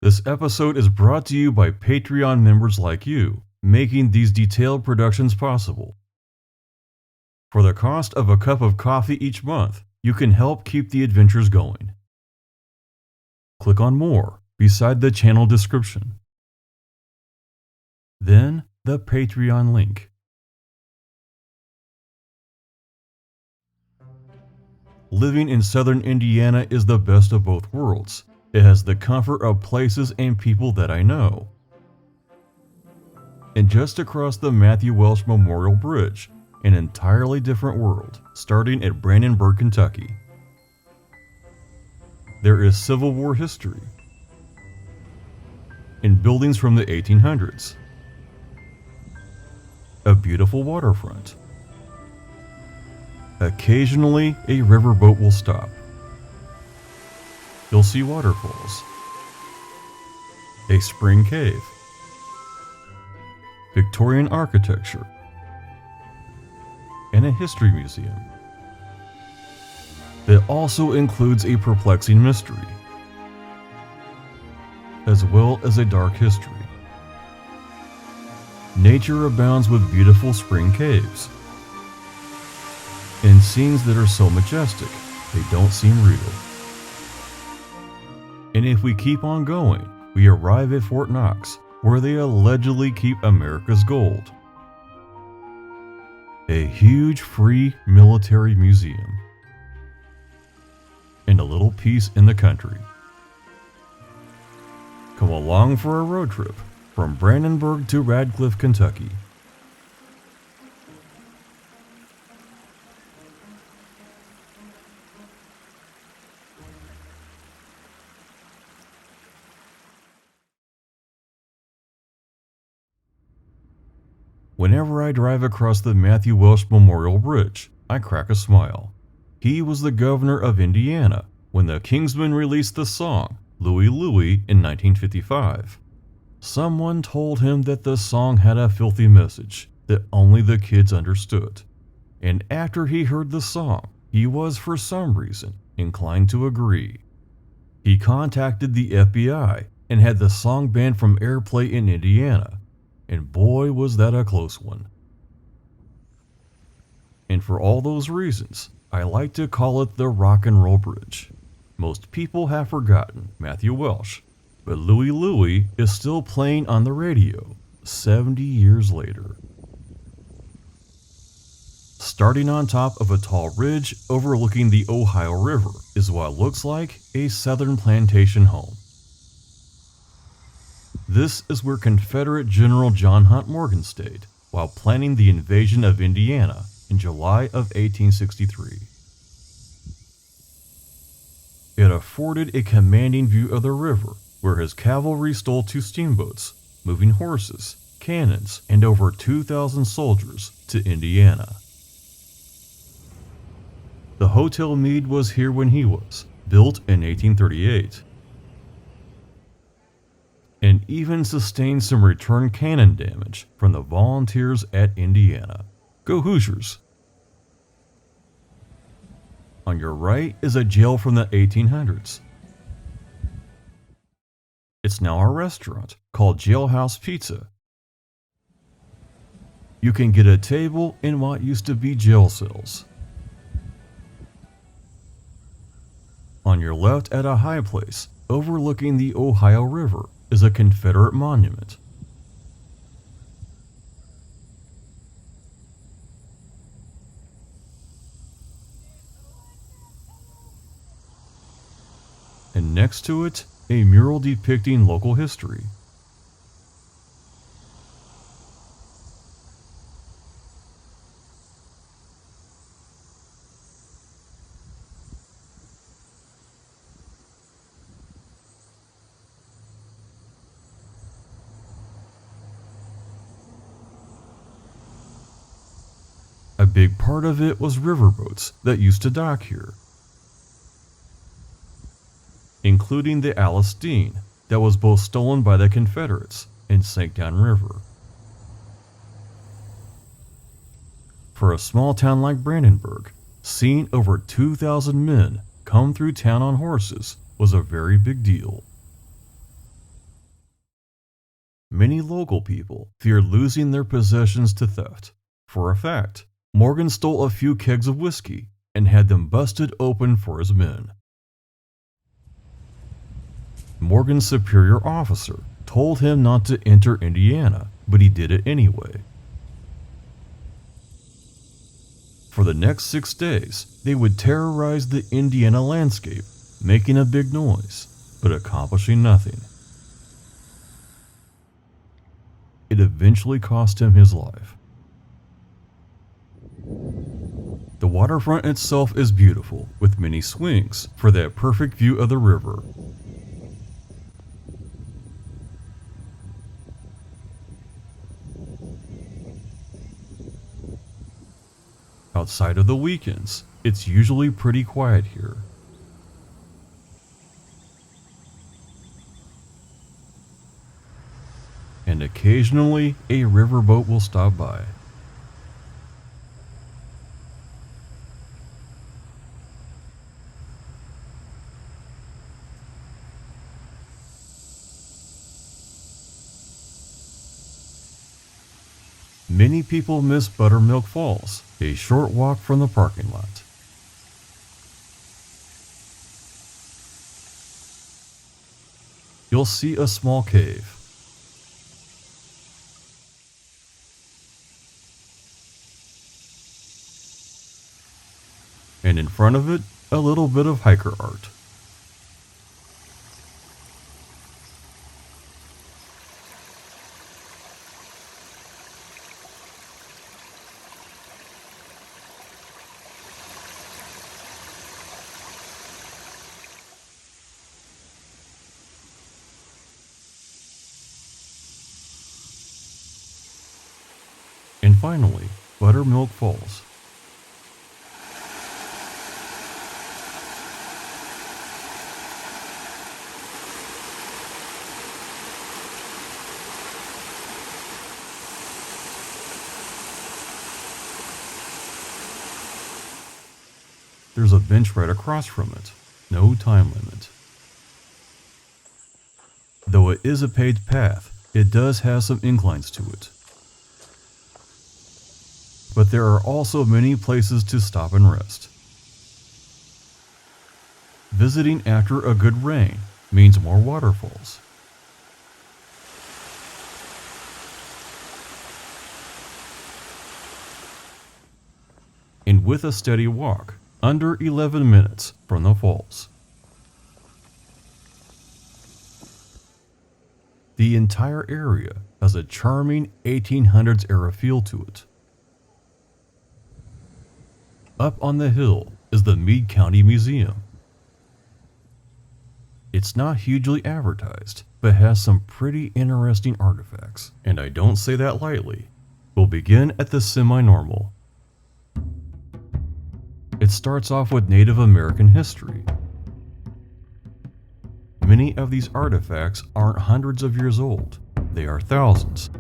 This episode is brought to you by Patreon members like you, making these detailed productions possible. For the cost of a cup of coffee each month, you can help keep the adventures going. Click on More beside the channel description. Then the Patreon link. Living in southern Indiana is the best of both worlds. It has the comfort of places and people that I know. And just across the Matthew Welsh Memorial Bridge, an entirely different world, starting at Brandenburg, Kentucky. There is Civil War history and buildings from the 1800s. A beautiful waterfront. Occasionally, a riverboat will stop. You'll see waterfalls, a spring cave, Victorian architecture, and a history museum. It also includes a perplexing mystery, as well as a dark history. Nature abounds with beautiful spring caves, and scenes that are so majestic, they don't seem real. And if we keep on going, we arrive at Fort Knox, where they allegedly keep America's gold. A huge free military museum. And a little peace in the country. Come along for a road trip from Brandenburg to Radcliff, Kentucky. Whenever I drive across the Matthew Welsh Memorial Bridge, I crack a smile. He was the governor of Indiana when the Kingsmen released the song Louie Louie in 1955. Someone told him that the song had a filthy message that only the kids understood. And after he heard the song, he was for some reason inclined to agree. He contacted the FBI and had the song banned from airplay in Indiana. And boy, was that a close one. And for all those reasons, I like to call it the Rock and Roll Bridge. Most people have forgotten Matthew Welsh, but Louie Louie is still playing on the radio 70 years later. Starting on top of a tall ridge overlooking the Ohio River is what looks like a southern plantation home. This is where Confederate General John Hunt Morgan stayed while planning the invasion of Indiana in July of 1863. It afforded a commanding view of the river where his cavalry stole 2 steamboats, moving horses, cannons, and over 2,000 soldiers to Indiana. The Hotel Meade was here when he was, built in 1838. And even sustained some return cannon damage from the volunteers at Indiana. Go Hoosiers! On your right is a jail from the 1800s. It's now a restaurant called Jailhouse Pizza. You can get a table in what used to be jail cells. On your left at a high place overlooking the Ohio River is a Confederate monument. And next to it, a mural depicting local history. A big part of it was riverboats that used to dock here, including the Alice Dean that was both stolen by the Confederates and sank downriver. For a small town like Brandenburg, seeing over 2,000 men come through town on horses was a very big deal. Many local people feared losing their possessions to theft. For a fact, Morgan stole a few kegs of whiskey and had them busted open for his men. Morgan's superior officer told him not to enter Indiana, but he did it anyway. For the next 6 days, they would terrorize the Indiana landscape, making a big noise, but accomplishing nothing. It eventually cost him his life. The waterfront itself is beautiful, with many swings for that perfect view of the river. Outside of the weekends, it's usually pretty quiet here. And occasionally a riverboat will stop by. Many people miss Buttermilk Falls, a short walk from the parking lot. You'll see a small cave. And in front of it, a little bit of hiker art. And finally, Buttermilk Falls. There's a bench right across from it. No time limit. Though it is a paved path, it does have some inclines to it. But there are also many places to stop and rest. Visiting after a good rain means more waterfalls. And with a steady walk, under 11 minutes from the falls. The entire area has a charming 1800s era feel to it. Up on the hill is the Meade County Museum. It's not hugely advertised, but has some pretty interesting artifacts, and I don't say that lightly. We'll begin at the semi-normal. It starts off with Native American history. Many of these artifacts aren't hundreds of years old, they are thousands.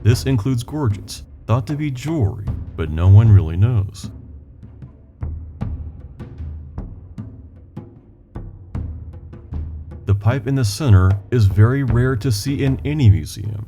This includes gorgets, thought to be jewelry, but no one really knows. The pipe in the center is very rare to see in any museum.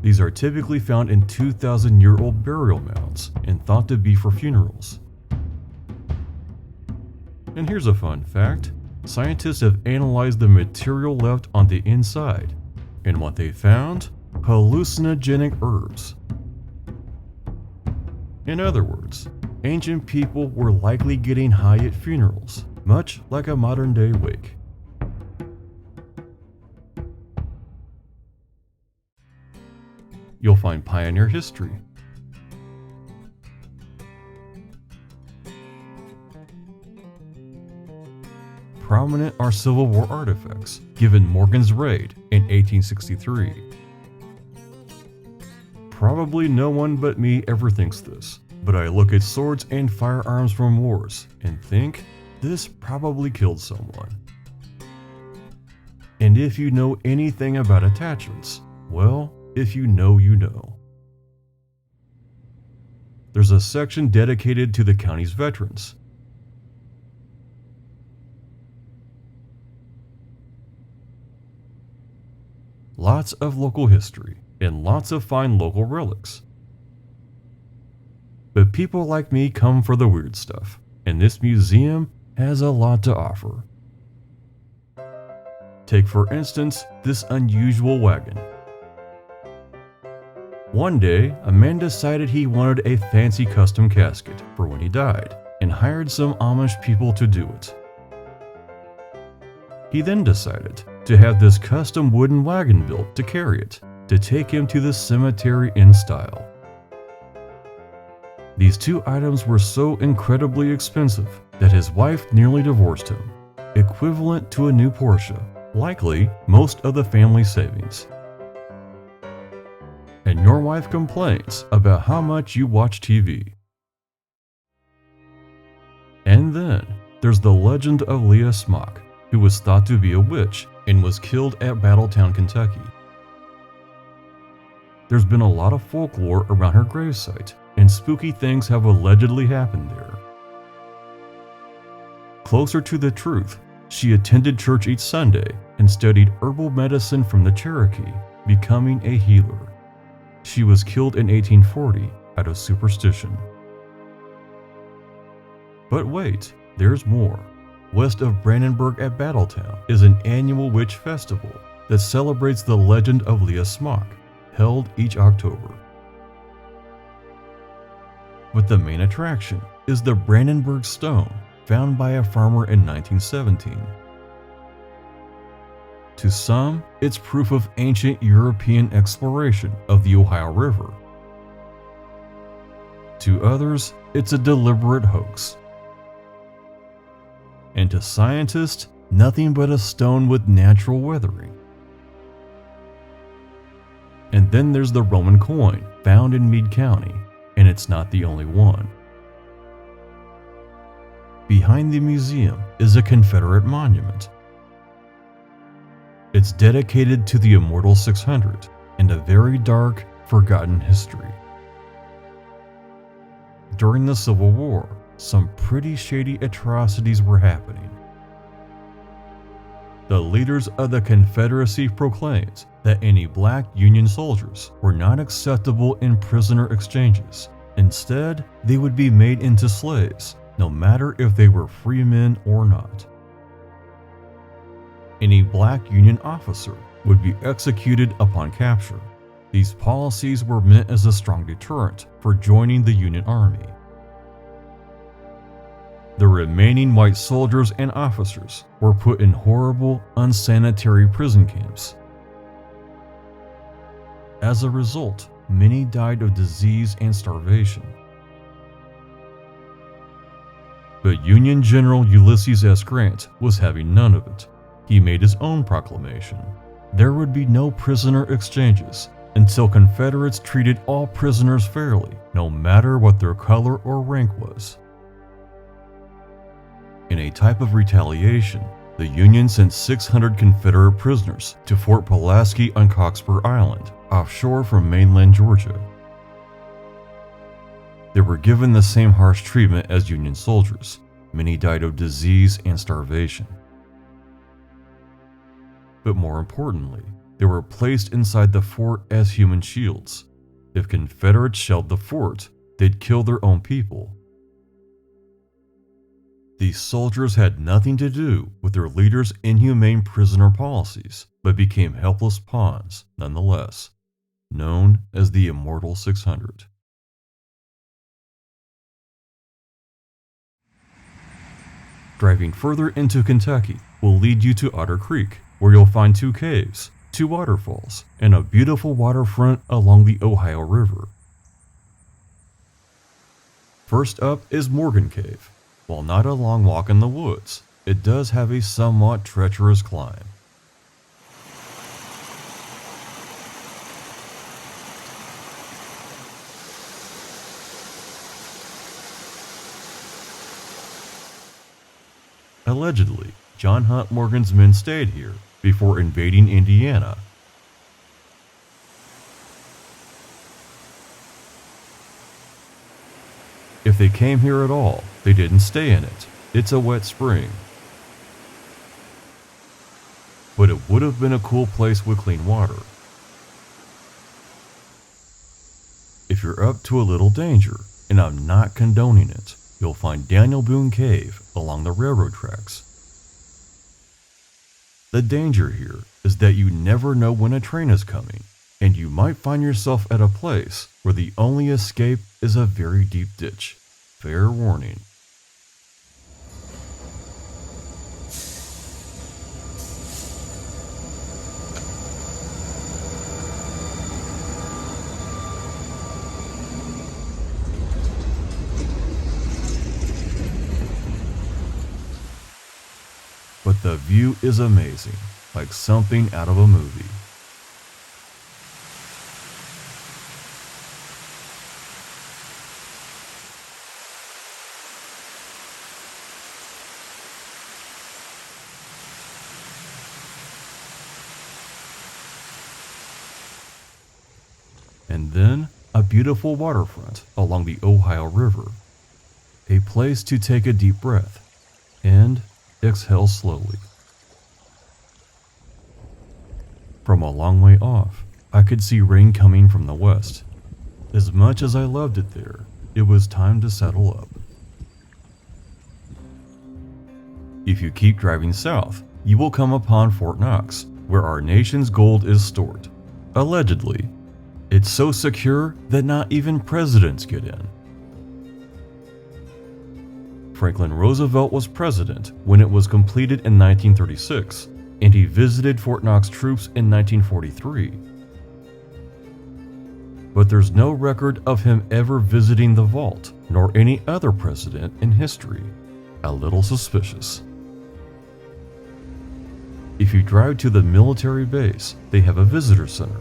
These are typically found in 2,000-year-old burial mounds and thought to be for funerals. And here's a fun fact. Scientists have analyzed the material left on the inside, and what they found? Hallucinogenic herbs. In other words, ancient people were likely getting high at funerals, much like a modern-day wake. You'll find pioneer history. Prominent are Civil War artifacts, given Morgan's raid in 1863. Probably no one but me ever thinks this, but I look at swords and firearms from wars and think, this probably killed someone. And if you know anything about attachments, well, if you know, you know. There's a section dedicated to the county's veterans. lots of local history, and lots of fine local relics. But people like me come for the weird stuff, and this museum has a lot to offer. Take for instance this unusual wagon. One day, a man decided he wanted a fancy custom casket for when he died, and hired some Amish people to do it. He then decided to have this custom wooden wagon built to carry it, to take him to the cemetery in style. These two items were so incredibly expensive that his wife nearly divorced him, equivalent to a new Porsche, likely most of the family savings. And your wife complains about how much you watch TV. And then there's the legend of Leah Smock, who was thought to be a witch and was killed at Battletown, Kentucky. There's been a lot of folklore around her gravesite, and spooky things have allegedly happened there. Closer to the truth, she attended church each Sunday and studied herbal medicine from the Cherokee, becoming a healer. She was killed in 1840 out of superstition. But wait, there's more. West of Brandenburg at Battletown is an annual witch festival that celebrates the legend of Leah Smock, held each October. But the main attraction is the Brandenburg stone, found by a farmer in 1917. To some, it's proof of ancient European exploration of the Ohio River. To others, it's a deliberate hoax. And to scientists, nothing but a stone with natural weathering. And then there's the Roman coin found in Meade County, and it's not the only one. Behind the museum is a Confederate monument. It's dedicated to the Immortal 600 and a very dark, forgotten history. During the Civil War, some pretty shady atrocities were happening. The leaders of the Confederacy proclaimed that any black Union soldiers were not acceptable in prisoner exchanges. Instead, they would be made into slaves, no matter if they were free men or not. Any black Union officer would be executed upon capture. These policies were meant as a strong deterrent for joining the Union Army. The remaining white soldiers and officers were put in horrible, unsanitary prison camps. As a result, many died of disease and starvation. But Union General Ulysses S. Grant was having none of it. He made his own proclamation. There would be no prisoner exchanges until Confederates treated all prisoners fairly, no matter what their color or rank was. In a type of retaliation, the Union sent 600 Confederate prisoners to Fort Pulaski on Cockspur Island, offshore from mainland Georgia. They were given the same harsh treatment as Union soldiers. Many died of disease and starvation. But more importantly, they were placed inside the fort as human shields. If Confederates shelled the fort, they'd kill their own people. These soldiers had nothing to do with their leaders' inhumane prisoner policies, but became helpless pawns nonetheless, known as the Immortal 600. Driving further into Kentucky will lead you to Otter Creek, where you'll find 2 caves, 2 waterfalls, and a beautiful waterfront along the Ohio River. First up is Morgan Cave. While not a long walk in the woods, it does have a somewhat treacherous climb. Allegedly, John Hunt Morgan's men stayed here before invading Indiana. If they came here at all, they didn't stay in it. It's a wet spring. But but it would have been a cool place with clean water. If you're up to a little danger, and I'm not condoning it, you'll find Daniel Boone Cave along the railroad tracks. The danger here is that you never know when a train is coming, and you might find yourself at a place where the only escape is a very deep ditch. Fair warning. But the view is amazing, like something out of a movie. And then a beautiful waterfront along the Ohio River. A place to take a deep breath and exhale slowly. From a long way off, I could see rain coming from the west. As much as I loved it there, it was time to settle up. If you keep driving south, you will come upon Fort Knox, where our nation's gold is stored. Allegedly, it's so secure that not even presidents get in. Franklin Roosevelt was president when it was completed in 1936, and he visited Fort Knox troops in 1943. But there's no record of him ever visiting the vault, nor any other president in history. A little suspicious. If you drive to the military base, they have a visitor center.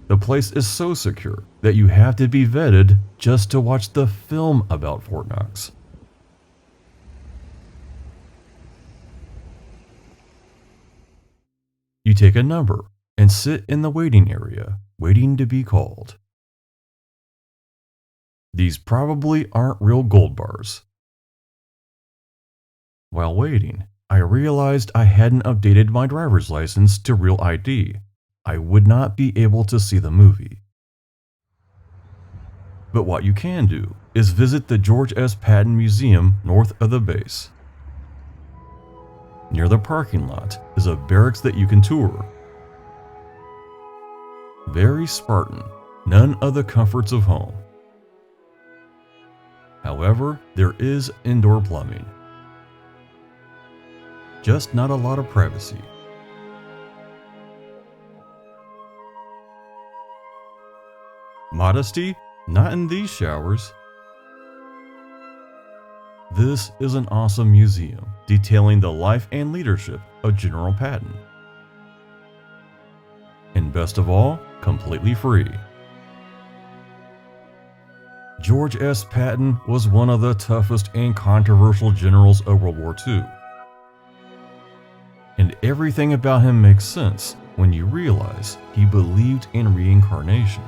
The place is so secure that you have to be vetted just to watch the film about Fort Knox. You take a number and sit in the waiting area, waiting to be called. These probably aren't real gold bars. While waiting, I realized I hadn't updated my driver's license to real ID. I would not be able to see the movie. But what you can do is visit the George S. Patton Museum north of the base. Near the parking lot is a barracks that you can tour. Very Spartan, none of the comforts of home. However, there is indoor plumbing. Just not a lot of privacy. Modesty? Not in these showers. This is an awesome museum detailing the life and leadership of General Patton. And best of all, completely free. George S. Patton was one of the toughest and controversial generals of World War II. And everything about him makes sense when you realize he believed in reincarnation.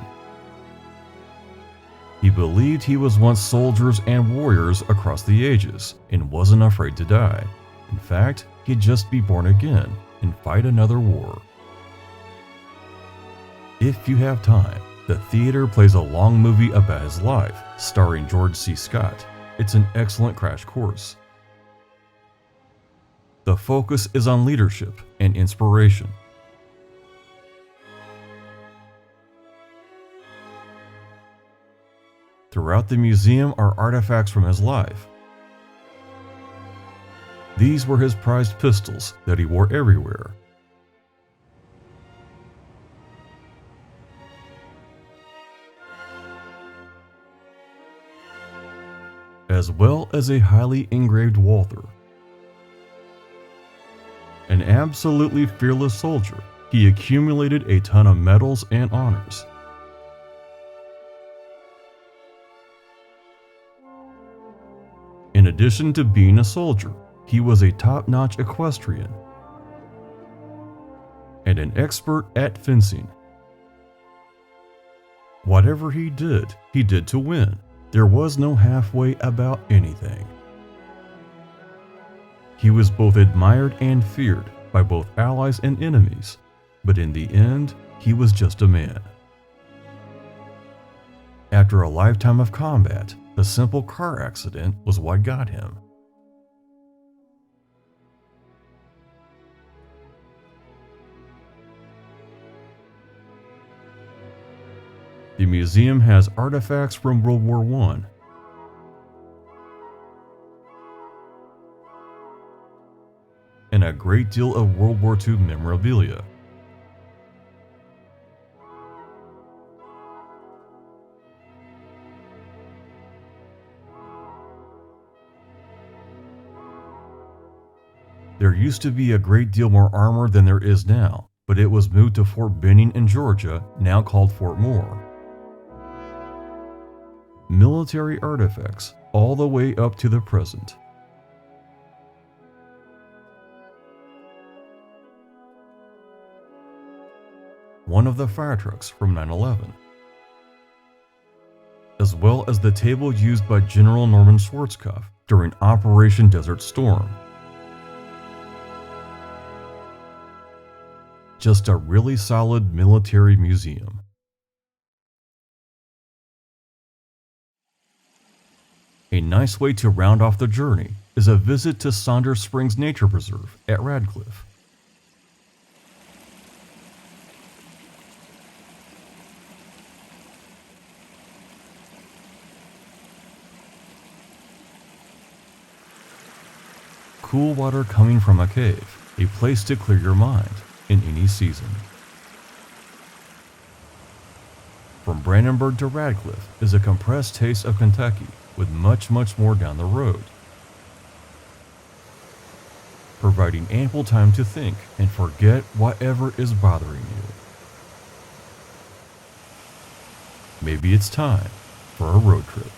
He believed he was once soldiers and warriors across the ages and wasn't afraid to die. In fact, he'd just be born again and fight another war. If you have time, the theater plays a long movie about his life, starring George C. Scott. It's an excellent crash course. The focus is on leadership and inspiration. Throughout the museum are artifacts from his life. These were his prized pistols that he wore everywhere. As well as a highly engraved Walther. An absolutely fearless soldier, he accumulated a ton of medals and honors. In addition to being a soldier, he was a top-notch equestrian and an expert at fencing. Whatever he did to win. There was no halfway about anything. He was both admired and feared by both allies and enemies, but in the end, he was just a man. After a lifetime of combat, a simple car accident was what got him. The museum has artifacts from World War I, and a great deal of World War II memorabilia. There used to be a great deal more armor than there is now, but it was moved to Fort Benning in Georgia, now called Fort Moore. Military artifacts all the way up to the present. One of the fire trucks from 9/11, as well as the table used by General Norman Schwarzkopf during Operation Desert Storm. Just a really solid military museum. A nice way to round off the journey is a visit to Saunders Springs Nature Preserve at Radcliff. Cool water coming from a cave, a place to clear your mind in any season. From Brandenburg to Radcliff is a compressed taste of Kentucky with much more down the road, providing ample time to think and forget whatever is bothering you. Maybe it's time for a road trip.